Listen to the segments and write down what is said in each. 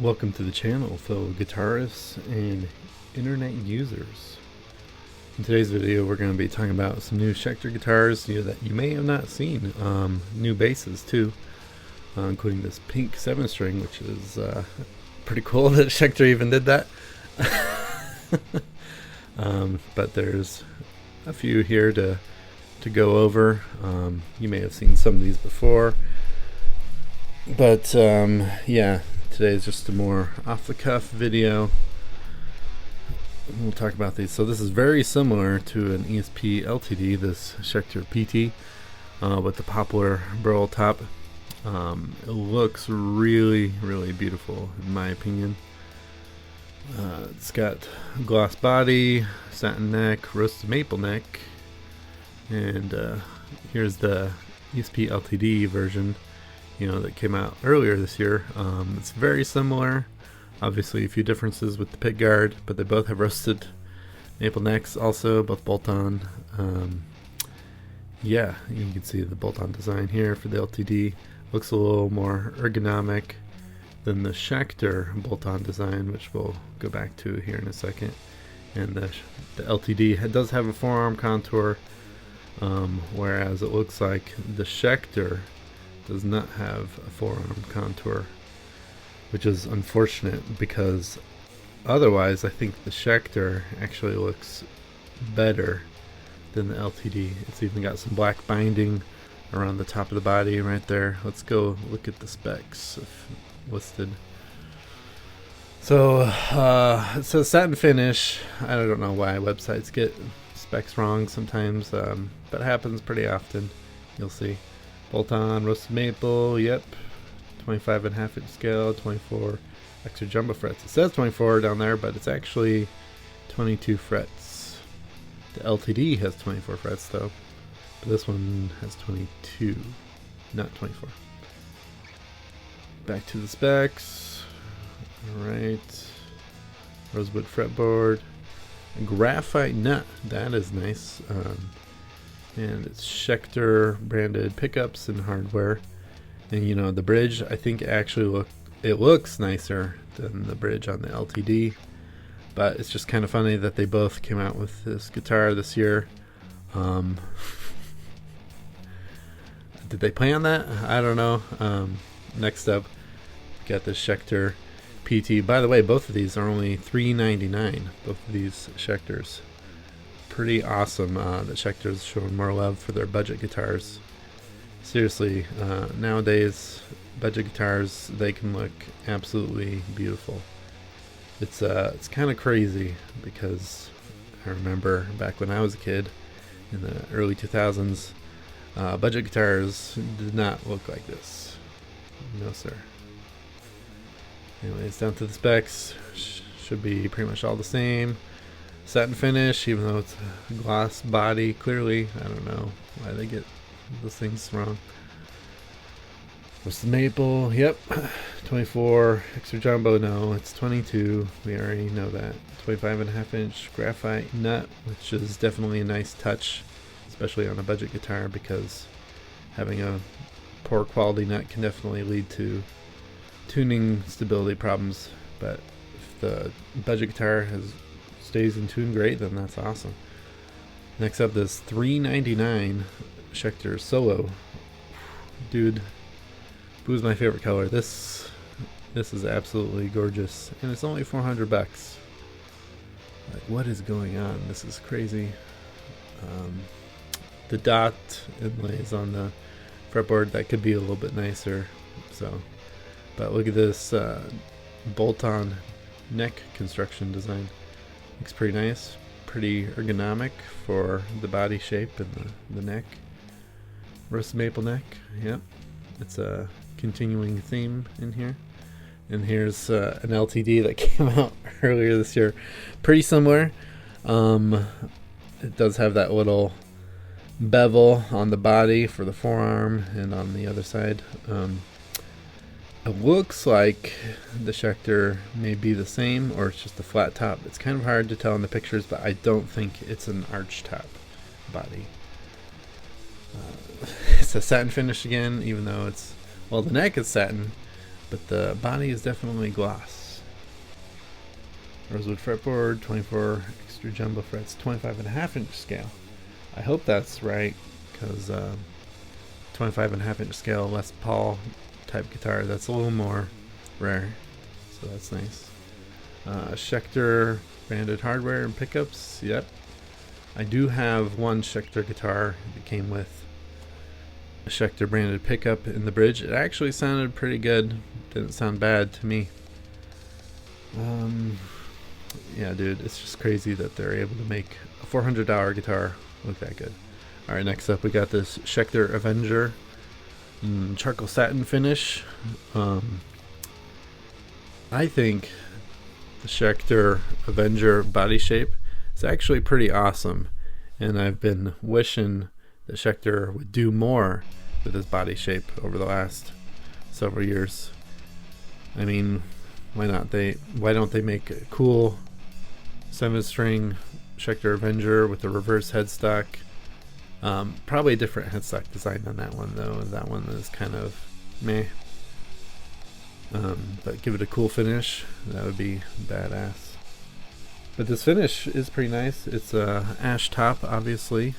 Welcome to the channel, fellow guitarists and internet users. In today's video, we're going to be talking about some new Schecter guitars that you may have not seen. New basses too, including this pink 7-string, which is pretty cool that Schecter even did that. But there's a few here to go over. You may have seen some of these before, but yeah. Today is just a more off-the-cuff video. We'll talk about these. So this is very similar to an ESP LTD, this Schecter PT with the poplar burl top. It looks really, really beautiful in my opinion. It's got gloss body, satin neck, roasted maple neck, and here's the ESP LTD version, that came out earlier this year. It's very similar, obviously a few differences with the pick guard, but they both have roasted maple necks, also both bolt-on. Yeah, you can see the bolt-on design here for the LTD. Looks a little more ergonomic than the Schecter bolt-on design, which we'll go back to here in a second. And the LTD does have a forearm contour, whereas it looks like the Schecter does not have a forearm contour, which is unfortunate because otherwise I think the Schecter actually looks better than the LTD. It's even got some black binding around the top of the body right there. Let's go look at the specs if listed. So it says satin finish. I don't know why websites get specs wrong sometimes, but it happens pretty often. You'll see. Bolt-on, roasted maple, yep. 25.5 inch scale, 24 extra jumbo frets. It says 24 down there, but it's actually 22 frets. The LTD has 24 frets though, but this one has 22, not 24. Back to the specs. Alright. Rosewood fretboard. A graphite nut, that is nice. And it's Schecter branded pickups and hardware. And the bridge, I think actually looks nicer than the bridge on the LTD, but it's just kind of funny that they both came out with this guitar this year. Did they plan that? I don't know. Next up, we got the Schecter PT. By the way, both of these are only $3.99. Both of these Schecters. Pretty awesome that Schecter's showing more love for their budget guitars. Seriously, nowadays budget guitars, they can look absolutely beautiful. It's kind of crazy because I remember back when I was a kid in the early 2000s, budget guitars did not look like this. No sir. Anyways, down to the specs. Should be pretty much all the same. Satin finish, even though it's a gloss body, clearly. I don't know why they get those things wrong. Roasted maple, yep. 24 extra jumbo, no, it's 22. We already know that. 25.5 inch graphite nut, which is definitely a nice touch, especially on a budget guitar, because having a poor quality nut can definitely lead to tuning stability problems. But if the budget guitar stays in tune great, then that's awesome. Next up, this $3.99 Schecter Solo. Dude, blue's my favorite color. This is absolutely gorgeous, and it's only $400. Like, what is going on? This is crazy. The dot inlays on the fretboard, that could be a little bit nicer. So, but look at this bolt-on neck construction design. Looks pretty nice, pretty ergonomic for the body shape and the neck. Roasted maple neck, yep. It's a continuing theme in here. And here's an LTD that came out earlier this year. Pretty similar. It does have that little bevel on the body for the forearm and on the other side. It looks like the Schecter may be the same, or it's just a flat top. It's kind of hard to tell in the pictures, but I don't think it's an arch top body. It's a satin finish again, even though the neck is satin. but the body is definitely gloss. Rosewood fretboard, 24 extra jumbo frets, 25.5-inch scale. I hope that's right, because 25.5-inch scale Les Paul type guitar, that's a little more rare, so that's nice. Schecter branded hardware and pickups. Yep, I do have one Schecter guitar that came with a Schecter branded pickup in the bridge. It actually sounded pretty good. Didn't sound bad to me. Yeah, dude, it's just crazy that they're able to make a $400 guitar look that good. All right, next up we got this Schecter Avenger charcoal satin finish. I think the Schecter Avenger body shape is actually pretty awesome, and I've been wishing that Schecter would do more with his body shape over the last several years. I mean, why don't they make a cool 7-string Schecter Avenger with a reverse headstock? Probably a different headstock design on that one, though. That one is kind of meh. But give it a cool finish. That would be badass. But this finish is pretty nice. It's a ash top, obviously,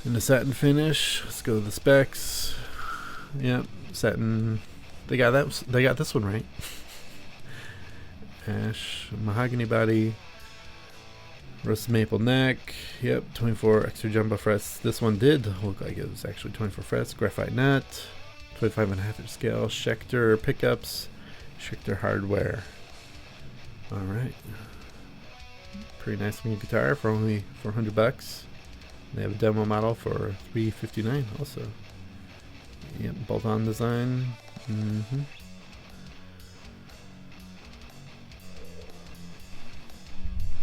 and a satin finish. Let's go to the specs. Yep, satin. They got that. They got this one right. Ash mahogany body. Roasted maple neck. Yep, 24 extra jumbo frets. This one did look like it was actually 24 frets. Graphite nut. 25.5-inch scale. Schecter pickups. Schecter hardware. Alright. Pretty nice new guitar for only $400. They have a demo model for $359 also. Yep, bolt-on design.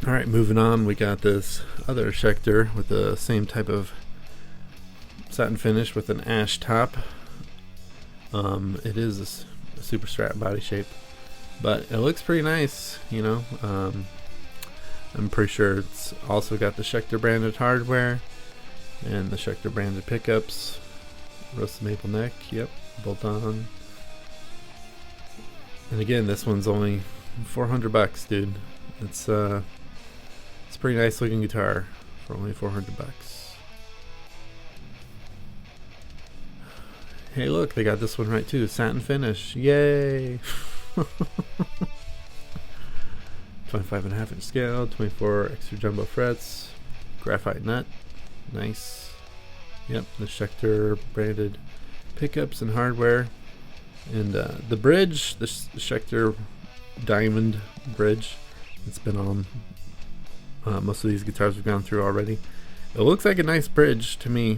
Alright, moving on, we got this other Schecter with the same type of satin finish with an ash top. It is a super strat body shape, but it looks pretty nice, you know. I'm pretty sure it's also got the Schecter branded hardware and the Schecter branded pickups. Roasted maple neck, yep, bolt on. And again, this one's only $400, dude. It's a pretty nice looking guitar for only $400. Hey, look, they got this one right too. Satin finish, yay! 25.5-inch scale, 24 extra jumbo frets, graphite nut, nice. Yep, the Schecter branded pickups and hardware, and the bridge, the Schecter diamond bridge. It's been on most of these guitars we've gone through already. It looks like a nice bridge to me.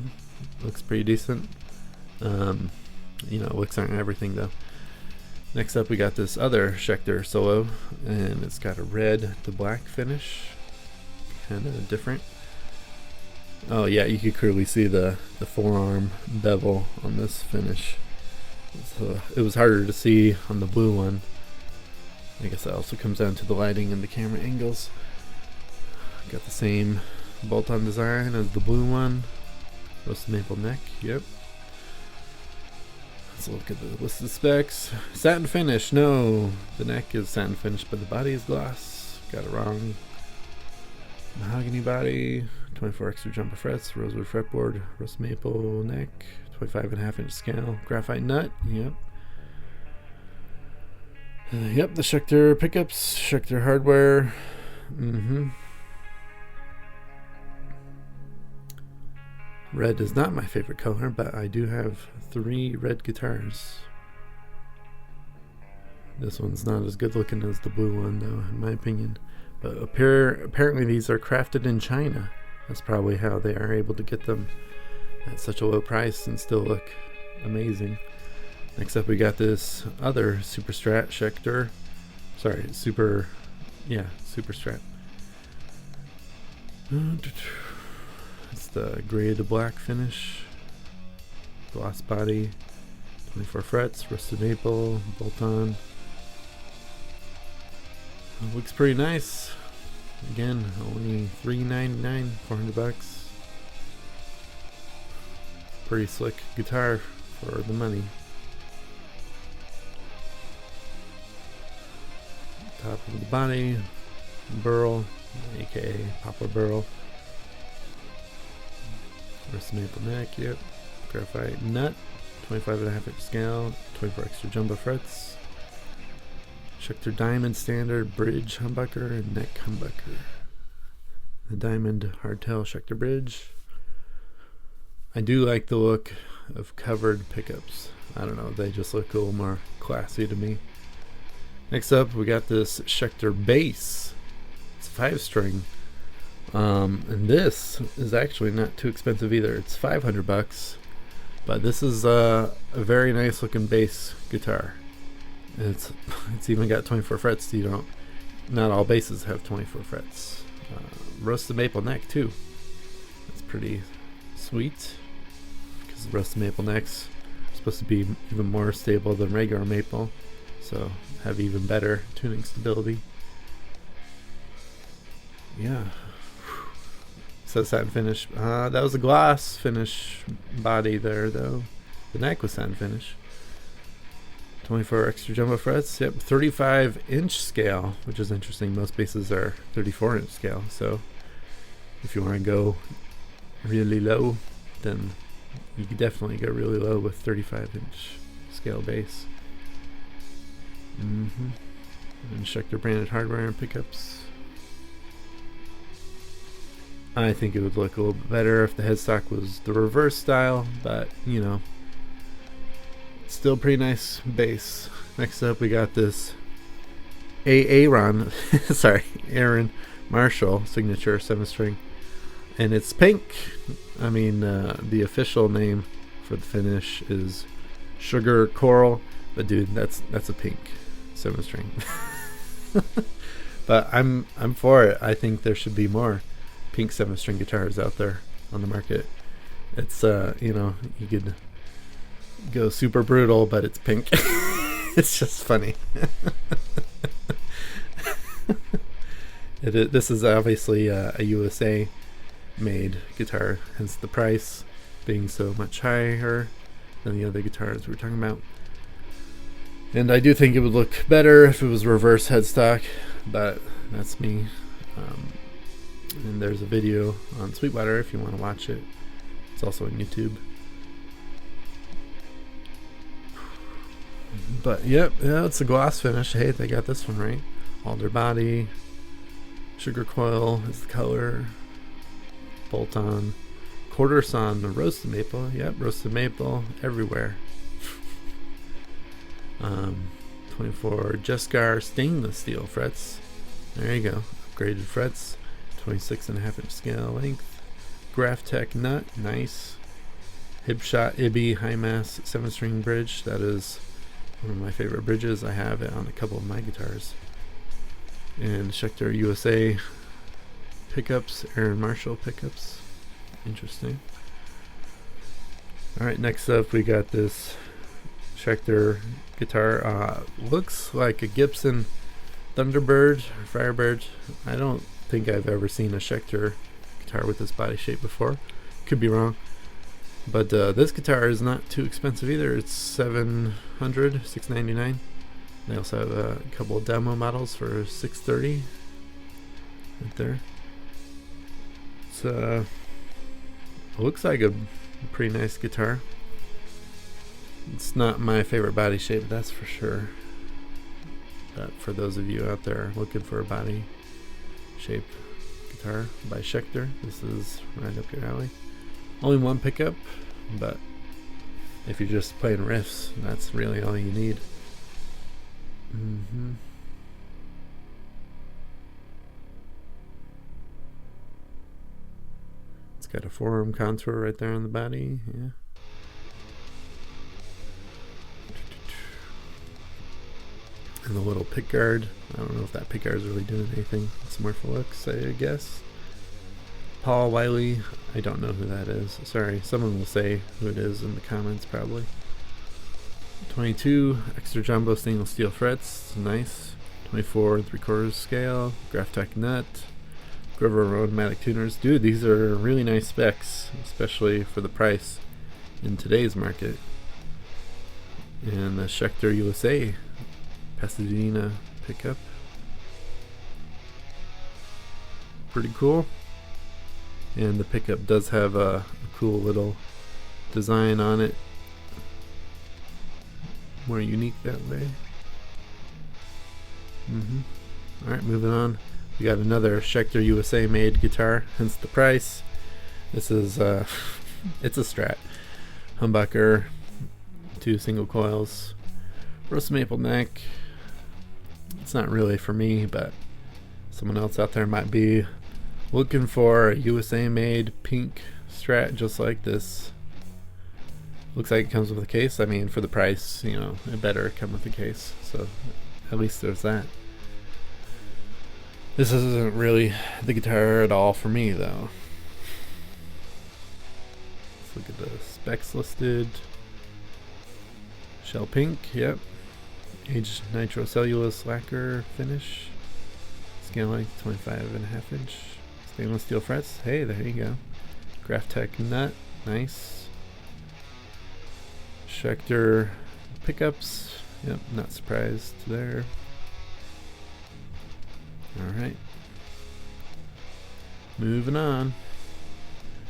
Looks pretty decent. You know, it looks on everything though. Next up, we got this other Schecter Solo, and it's got a red to black finish, kind of different. Oh yeah, you could clearly see the forearm bevel on this finish. So it was harder to see on the blue one. I guess that also comes down to the lighting and the camera angles. Got the same bolt-on design as the blue one. Roasted maple neck, yep. Let's look at the list of specs. Satin finish, no. The neck is satin finish, but the body is gloss. Got it wrong. Mahogany body, 24 extra jumbo frets, rosewood fretboard, roasted maple neck, 25.5-inch scale, graphite nut, yep. Yep, the Schecter pickups, Schecter hardware. Red is not my favorite color, but I do have 3 red guitars. This one's not as good looking as the blue one, though, in my opinion. But apparently these are crafted in China. That's probably how they are able to get them at such a low price and still look amazing. Next up, we got this other Super Strat Schecter. Sorry, Super Strat. It's the gray to black finish. Gloss body, 24 frets, roasted maple, bolt on. Looks pretty nice. Again, only $399, $400. Pretty slick guitar for the money. top of the body, burl, aka poplar burl. Rust maple neck, yep. Graphite nut, 25.5 inch scale, 24 extra jumbo frets. Schecter diamond standard bridge humbucker and neck humbucker. The diamond hardtail Schecter bridge. I do like the look of covered pickups. I don't know, they just look a little more classy to me. Next up, we got this Schecter bass. It's 5-string. And this is actually not too expensive either. It's $500, but this is a very nice looking bass guitar. It's even got 24 frets. Not all basses have 24 frets. Roasted maple neck too. It's pretty sweet because roasted maple necks are supposed to be even more stable than regular maple, so have even better tuning stability. Yeah. Says satin finish. That was a gloss finish body there though. The neck was satin finish. 24 extra jumbo frets. Yep, 35-inch scale, which is interesting. Most basses are 34-inch scale, so if you want to go really low, then you can definitely go really low with 35-inch scale bass. And Schecter branded hardware and pickups. I think it would look a little bit better if the headstock was the reverse style, but you know, still pretty nice bass. Next up, we got this Aaron Marshall signature 7-string, and it's pink. I mean, the official name for the finish is Sugar Coral, but dude, that's a pink 7-string. But I'm for it. I think there should be more pink 7-string guitars out there on the market. It's you know, you could go super brutal, but it's pink. It's just funny. This is obviously a USA made guitar, hence the price being so much higher than the other guitars we were talking about. And I do think it would look better if it was reverse headstock, but that's me. And there's a video on Sweetwater if you want to watch it. It's also on YouTube. But yep, yeah, it's a gloss finish. Hey, they got this one right. Alder body, sugar coil is the color. Bolt on, quarter sawn, the roasted maple. Yep, roasted maple everywhere. 24 Jescar stainless steel frets. There you go, upgraded frets. 26.5-inch scale length. Graphtec nut, nice. Hibshot Ibby high mass 7-string bridge. That is one of my favorite bridges. I have it on a couple of my guitars. And Schecter USA pickups, Aaron Marshall pickups. Interesting. Alright, next up we got this Schecter guitar. Looks like a Gibson Thunderbird or Firebird. I don't think I've ever seen a Schecter guitar with this body shape before. Could be wrong. But this guitar is not too expensive either. It's $699. They also have a couple of demo models for $630 right there. It's looks like a pretty nice guitar. It's not my favorite body shape, that's for sure. But for those of you out there looking for a body shape guitar by Schecter, this is right up your alley. Only one pickup, but if you're just playing riffs, that's really all you need. It's got a forearm contour right there on the body. Yeah. And the little pick guard. I don't know if that pick guard is really doing anything. It's more for looks, I guess. Paul Wiley. I don't know who that is. Sorry, someone will say who it is in the comments probably. 22 extra jumbo stainless steel frets. Nice. 24 3/4 scale. Graphtec nut. Grover Roadmatic tuners. Dude, these are really nice specs, especially for the price in today's market. And the Schecter USA Pasadena pickup. pretty cool. And the pickup does have a cool little design on it. More unique that way. Alright, moving on. We got another Schecter USA made guitar, hence the price. This is it's a Strat. Humbucker, 2 single coils, roast maple neck. It's not really for me, but someone else out there might be looking for a USA made pink Strat just like this. Looks like it comes with a case. I mean, for the price, you know, it better come with a case. So at least there's that. This isn't really the guitar at all for me, though. Let's look at the specs listed. Shell pink, yep. Aged nitrocellulose lacquer finish. Scale length 25.5 inch. Stainless steel frets. Hey, there you go. Graphtec nut, nice. Schecter pickups. Yep, not surprised there. Alright. Moving on.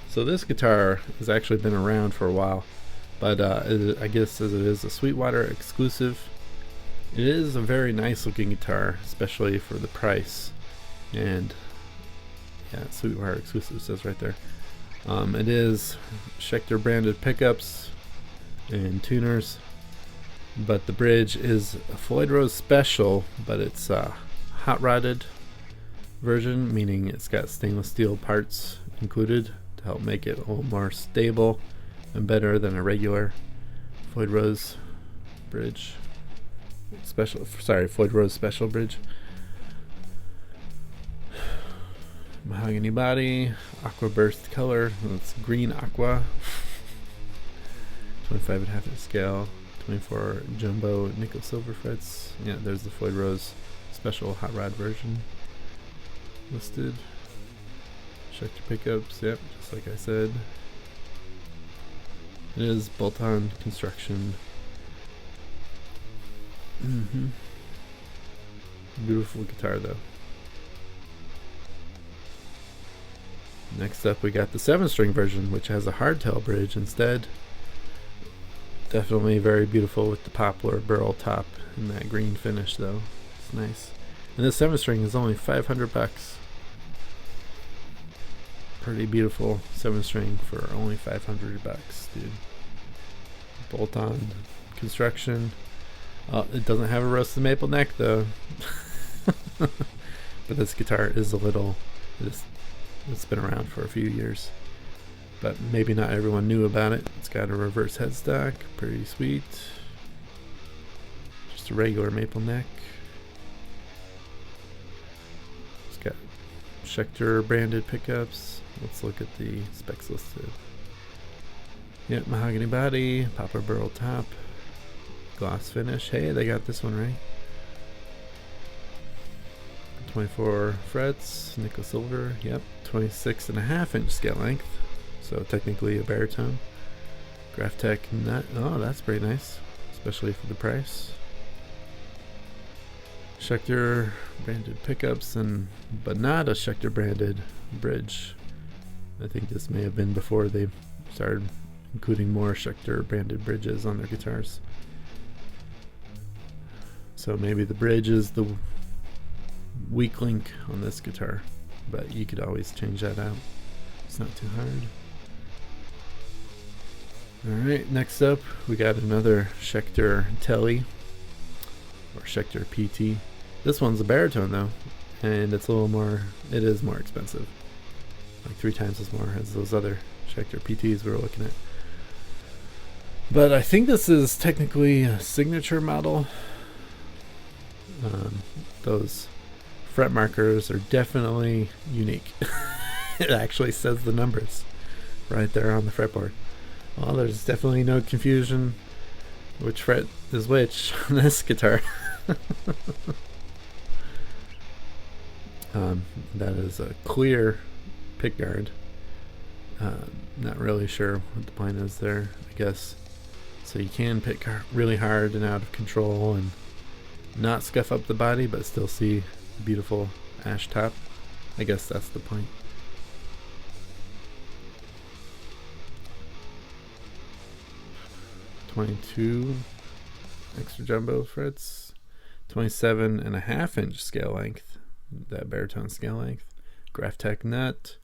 So this guitar has actually been around for a while, but I guess as it is a Sweetwater exclusive, it is a very nice looking guitar, especially for the price. And yeah, Sweetwater exclusive says right there. It is Schecter branded pickups and tuners, but the bridge is a Floyd Rose special, but it's hot rodded version, meaning it's got stainless steel parts included to help make it a little more stable and better than a regular Floyd Rose bridge. Floyd Rose special bridge. Mahogany body, aqua burst color. It's green aqua. 25.5 inch scale. 24 jumbo nickel silver frets. Yeah, there's the Floyd Rose special hot rod version listed. Schecter pickups, yep, just like I said. It is bolt-on construction. Beautiful guitar though. Next up we got the 7-string version, which has a hardtail bridge instead. Definitely very beautiful with the poplar burl top and that green finish though. It's nice. And this 7-string is only $500. Pretty beautiful 7-string for only $500, dude. Bolt-on construction. It doesn't have a roasted maple neck though. But this guitar is it's been around for a few years, but maybe not everyone knew about it. It's got a reverse headstock, pretty sweet. Just a regular maple neck. It's got Schecter branded pickups. Let's look at the specs listed. Yep, mahogany body, poplar burl top, gloss finish. Hey, they got this one right. 24 frets, nickel silver. Yep, 26.5 inch scale length, so technically a baritone. Graphtec nut. Oh, that's pretty nice, especially for the price. Schecter branded pickups, but not a Schecter branded bridge. I think this may have been before they started including more Schecter branded bridges on their guitars. So maybe the bridge is the weak link on this guitar, but you could always change that out. It's not too hard. Alright, next up we got another Schecter Telly, or Schecter PT. This one's a baritone though, and it is more expensive. Like 3 times as more as those other Schecter PTs we were looking at. But I think this is technically a signature model. Those fret markers are definitely unique. It actually says the numbers right there on the fretboard. Well, there's definitely no confusion which fret is which on this guitar. That is a clear pickguard. Not really sure what the point is there, I guess. So you can pick really hard and out of control and not scuff up the body, but still see beautiful ash top. I guess that's the point. .22 extra jumbo frets, 27.5-inch scale length, that baritone scale length, Graphtec nut,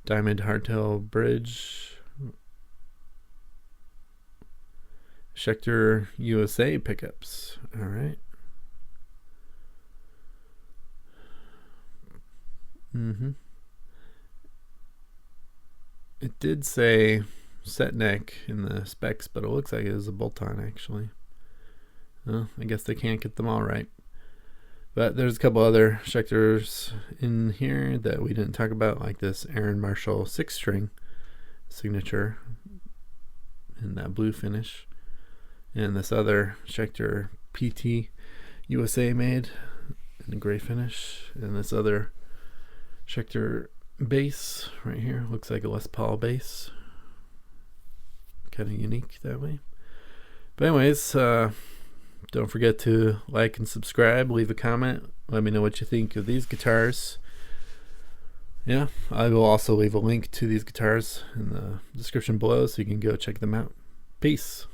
diamond hardtail bridge, Schecter USA pickups. All right. It did say set neck in the specs, but it looks like it is a bolt-on actually. Well, I guess they can't get them all right. But there's a couple other Schecters in here that we didn't talk about, like this Aaron Marshall 6-string signature in that blue finish, and this other Schecter PT USA made in a gray finish, and this other Schecter bass right here looks like a Les Paul bass, kind of unique that way. But anyways, don't forget to like and subscribe, leave a comment, let me know what you think of these guitars. Yeah, I will also leave a link to these guitars in the description below so you can go check them out. Peace.